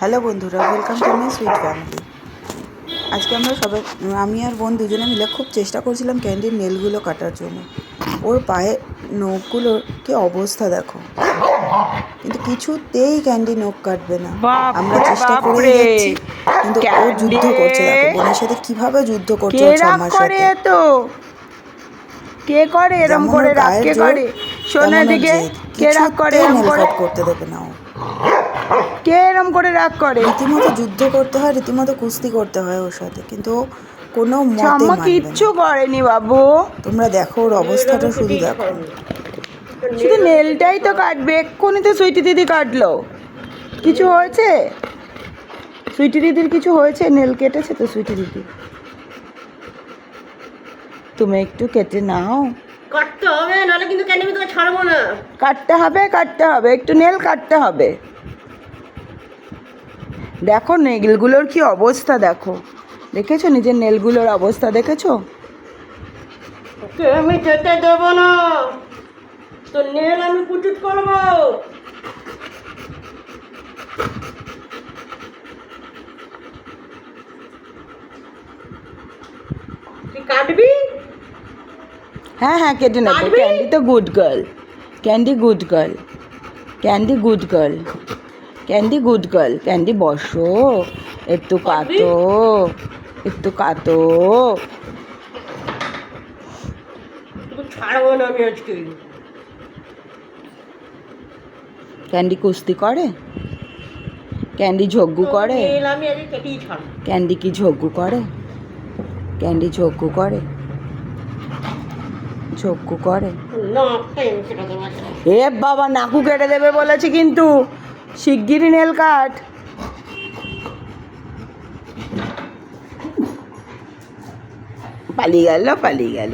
Hello বন্ধুরা, welcome to my sweet family. আজকে আমরা সবাই, আমি আর বোন দুজনে মিলে খুব চেষ্টা করছিলাম ক্যান্ডির নেলগুলো কাটার জন্য। ওর পায়ে নখগুলোর কি অবস্থা দেখো, কিন্তু কিছুতেই ক্যান্ডি নখ কাটবে না। আমরা চেষ্টা করে যাচ্ছি, কিন্তু ও যুদ্ধ করছে। দেখো বোনের সাথে কিভাবে যুদ্ধ করছে ও 6 মাস সাথে। তো কে করে এরম যেমন করে ওর রাগ গায়ের কে জোর, করে? তেমন সোনার ওর দিকে জেদ। কে রাগ করে কিছুতেই এরম নেল করে? কাট করতে দেবে না ও। কে এরম করে রাগ করে? রীতিমতো যুদ্ধ করতে হয়, রীতিমতো কুস্তি করতে হয় ওর সাথে, কিন্তু ও কোনো মতে ঠাম্মা মানবে কিচ্ছু না। করেনি বাবু, তোমরা দেখো ওর অবস্থাটা, শুধু দেখো। শুধু নেলটাই তো কাটবে। এক্ষুনি তো সুইটি দিদি কাটলো। কিছু হয়েছে? সুইটি দিদির কিছু হয়েছে? নেল কেটেছে তো সুইটি দিদি। তুমি একটু কেটে নাও। কাটতে হবে, নাহলে কিন্তু কেন আমি তোকে ছাড়বো না। কাটতে হবে, কাটতে হবে, একটু নেল কাটতে হবে। দেখো নেলগুলোর কি অবস্থা দেখো। দেখেছো নিজের নেলগুলোর অবস্থা দেখেছো? তোকে আমি যেতে দেবো না, তোর নেল আমি কুচুট করবো। তুই কাটবি? হ্যাঁ হ্যাঁ কেটে নেবো। কাটবি? ক্যান্ডি তো good girl, candy good girl, candy good girl, candy good girl. Candy বসো, একটু কাটো, একটু কাটো। তোকে ছাড়বো না আমি আজকে। ক্যান্ডি কুস্তি করে? ক্যান্ডি ঝগ্গু তোর করে? নেল আমি আজকে কেটেই ছাড়বো। ক্যান্ডি কি ঝগ্গু করে? ক্যান্ডি ঝগ্গু করে? ঝগ্গু করে? না, আমি সেটা দেবো আজকে। এ বাবা, নাকু কেটে দেবে বলেছে কিন্তু। শিগগিরই নেল কাট। পালিয়ে গেল, পালিয়ে গেল।